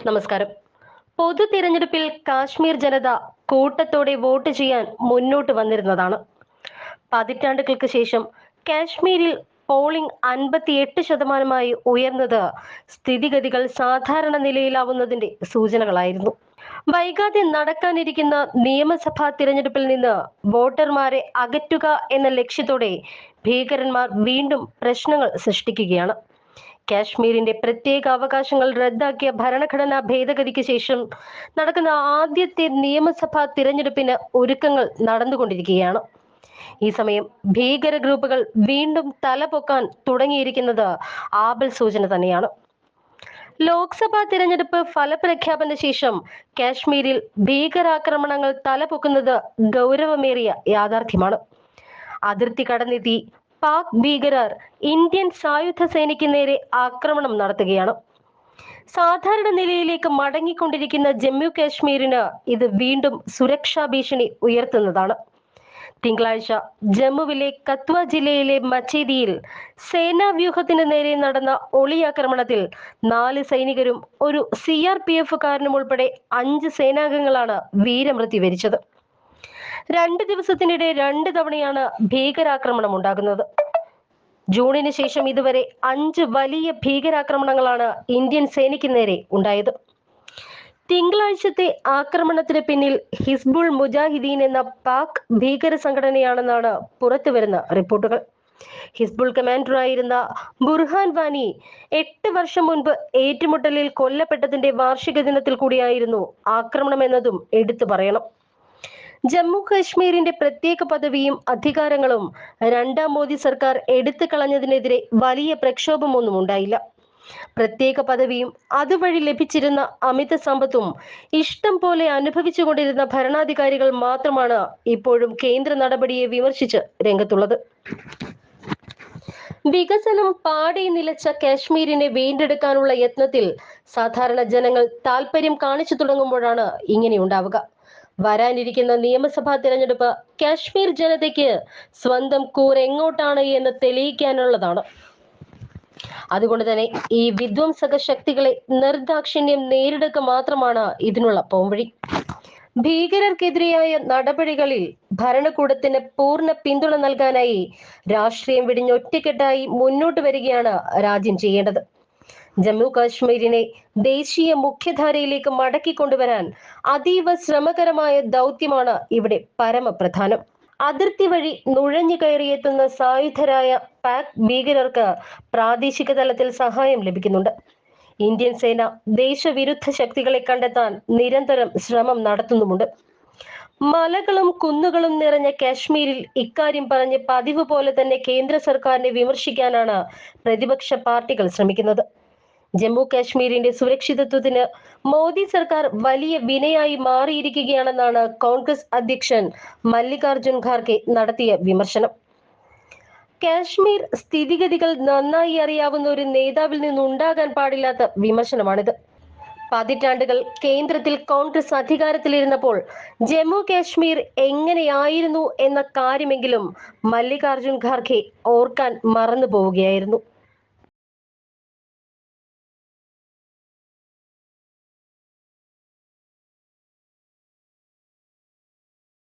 നമസ്കാരം. പൊതു തിരഞ്ഞെടുപ്പിൽ കാശ്മീർ ജനത കൂട്ടത്തോടെ വോട്ട് ചെയ്യാൻ മുന്നോട്ട് വന്നിരുന്നതാണ്. പതിറ്റാണ്ടുകൾക്ക് ശേഷം കാശ്മീരിൽ പോളിംഗ് 58% ഉയർന്നത് സ്ഥിതിഗതികൾ സാധാരണ നിലയിലാവുന്നതിന്റെ സൂചനകളായിരുന്നു. വൈകാതെ നടക്കാനിരിക്കുന്ന നിയമസഭാ തിരഞ്ഞെടുപ്പിൽ നിന്ന് വോട്ടർമാരെ അകറ്റുക എന്ന ലക്ഷ്യത്തോടെ ഭീകരന്മാർ വീണ്ടും പ്രശ്നങ്ങൾ സൃഷ്ടിക്കുകയാണ്. കാശ്മീരിന്റെ പ്രത്യേക അവകാശങ്ങൾ റദ്ദാക്കിയ ഭരണഘടനാ ഭേദഗതിക്ക് ശേഷം നടക്കുന്ന ആദ്യത്തെ നിയമസഭാ തിരഞ്ഞെടുപ്പിന് ഒരുക്കങ്ങൾ നടന്നുകൊണ്ടിരിക്കുകയാണ്. ഈ സമയം ഭീകര ഗ്രൂപ്പുകൾ വീണ്ടും തലപൊക്കാൻ തുടങ്ങിയിരിക്കുന്നത് ആപൽ സൂചന തന്നെയാണ്. ലോക്സഭാ തിരഞ്ഞെടുപ്പ് ഫലപ്രഖ്യാപന ശേഷം കാശ്മീരിൽ ഭീകരാക്രമണങ്ങൾ തലപൊക്കുന്നത് ഗൗരവമേറിയ യാഥാർത്ഥ്യമാണ്. അതിർത്തി കടന്നെത്തി പാക് ഭീകരർ ഇന്ത്യൻ സായുധ സേനയ്ക്ക് നേരെ ആക്രമണം നടത്തുകയാണ്. സാധാരണ നിലയിലേക്ക് മടങ്ങിക്കൊണ്ടിരിക്കുന്ന ജമ്മു കാശ്മീരിന് ഇത് വീണ്ടും സുരക്ഷാ ഭീഷണി ഉയർത്തുന്നതാണ്. തിങ്കളാഴ്ച ജമ്മുവിലെ കത്വ ജില്ലയിലെ മച്ചേദിയിൽ സേനാ വ്യൂഹത്തിന് നേരെ നടന്ന ഒളിയാക്രമണത്തിൽ 4 സൈനികരും ഒരു CRPF ഉൾപ്പെടെ 5 സേനാംഗങ്ങളാണ് വീരമൃത്യു വരിച്ചത്. 2 ദിവസത്തിനിടെ 2 തവണയാണ് ഭീകരാക്രമണം ഉണ്ടാകുന്നത്. ജൂണിന് ശേഷം ഇതുവരെ 5 വലിയ ഭീകരാക്രമണങ്ങളാണ് ഇന്ത്യൻ സേനയ്ക്ക് നേരെ ഉണ്ടായത്. തിങ്കളാഴ്ചത്തെ ആക്രമണത്തിന് പിന്നിൽ ഹിസ്ബുൾ മുജാഹിദീൻ എന്ന പാക് ഭീകര സംഘടനയാണെന്നാണ് പുറത്തുവരുന്ന റിപ്പോർട്ടുകൾ. ഹിസ്ബുൾ കമാൻഡറായിരുന്ന ബുർഹാൻ വാനി 8 വർഷം മുൻപ് ഏറ്റുമുട്ടലിൽ കൊല്ലപ്പെട്ടതിന്റെ വാർഷിക ദിനത്തിൽ കൂടിയായിരുന്നു ആക്രമണം എന്നതും എടുത്തു പറയണം. ജമ്മു കാശ്മീരിന്റെ പ്രത്യേക പദവിയും അധികാരങ്ങളും 2ാം മോദി സർക്കാർ എടുത്തു കളഞ്ഞതിനെതിരെ വലിയ പ്രക്ഷോഭമൊന്നും ഉണ്ടായില്ല. പ്രത്യേക പദവിയും അതുവഴി ലഭിച്ചിരുന്ന അമിത സമ്പത്തും ഇഷ്ടം പോലെ അനുഭവിച്ചുകൊണ്ടിരുന്ന ഭരണാധികാരികൾ മാത്രമാണ് ഇപ്പോഴും കേന്ദ്ര നടപടിയെ വിമർശിച്ച് രംഗത്തുള്ളത്. വികസനം പാടെ നിലച്ച കാശ്മീരിനെ വീണ്ടെടുക്കാനുള്ള യത്നത്തിൽ സാധാരണ ജനങ്ങൾ താല്പര്യം കാണിച്ചു തുടങ്ങുമ്പോഴാണ് ഇങ്ങനെ ഉണ്ടാവുക. വരാനിരിക്കുന്ന നിയമസഭാ തിരഞ്ഞെടുപ്പ് കാശ്മീർ ജനതയ്ക്ക് സ്വന്തം കൂർ എങ്ങോട്ടാണ് എന്ന് തെളിയിക്കാനുള്ളതാണ്. അതുകൊണ്ട് തന്നെ ഈ വിധ്വംസക ശക്തികളെ നിർദാക്ഷിണ്യം നേരിടുക മാത്രമാണ് ഇതിനുള്ള പോംവഴി. ഭീകരർക്കെതിരെയായ നടപടികളിൽ ഭരണകൂടത്തിന് പൂർണ്ണ പിന്തുണ നൽകാനായി രാഷ്ട്രീയം വെടിഞ്ഞൊറ്റക്കെട്ടായി മുന്നോട്ട് വരികയാണ് രാജ്യം ചെയ്യേണ്ടത്. ജമ്മു കാശ്മീരിനെ ദേശീയ മുഖ്യധാരയിലേക്ക് മടക്കിക്കൊണ്ടുവരാൻ അതീവ ശ്രമകരമായ ദൗത്യമാണ് ഇവിടെ പരമപ്രധാനം. അതിർത്തി വഴി നുഴഞ്ഞു കയറിയെത്തുന്ന സായുധരായ പാക് ഭീകരർക്ക് പ്രാദേശിക തലത്തിൽ സഹായം ലഭിക്കുന്നുണ്ട്. ഇന്ത്യൻ സേന ദേശവിരുദ്ധ ശക്തികളെ കണ്ടെത്താൻ നിരന്തരം ശ്രമം നടത്തുന്നുമുണ്ട്. മലകളും കുന്നുകളും നിറഞ്ഞ കാശ്മീരിൽ ഇക്കാര്യം പറഞ്ഞ് പതിവ് പോലെ തന്നെ കേന്ദ്ര സർക്കാരിനെ വിമർശിക്കാനാണ് പ്രതിപക്ഷ പാർട്ടികൾ ശ്രമിക്കുന്നത്. ജമ്മു കാശ്മീരിന്റെ സുരക്ഷിതത്വത്തിന് മോദി സർക്കാർ വലിയ വിനയായി മാറിയിരിക്കുകയാണെന്നാണ് കോൺഗ്രസ് അധ്യക്ഷൻ മല്ലികാർജുൻ ഖാർഗെ നടത്തിയ വിമർശനം. കാശ്മീർ സ്ഥിതിഗതികൾ നന്നായി അറിയാവുന്ന ഒരു നേതാവിൽ നിന്നുണ്ടാകാൻ പാടില്ലാത്ത വിമർശനമാണിത്. പതിറ്റാണ്ടുകൾ കേന്ദ്രത്തിൽ കോൺഗ്രസ് അധികാരത്തിലിരുന്നപ്പോൾ ജമ്മു കാശ്മീർ എങ്ങനെയായിരുന്നു എന്ന കാര്യമെങ്കിലും മല്ലികാർജുൻ ഖാർഗെ ഓർക്കാൻ മറന്നു പോവുകയായിരുന്നു.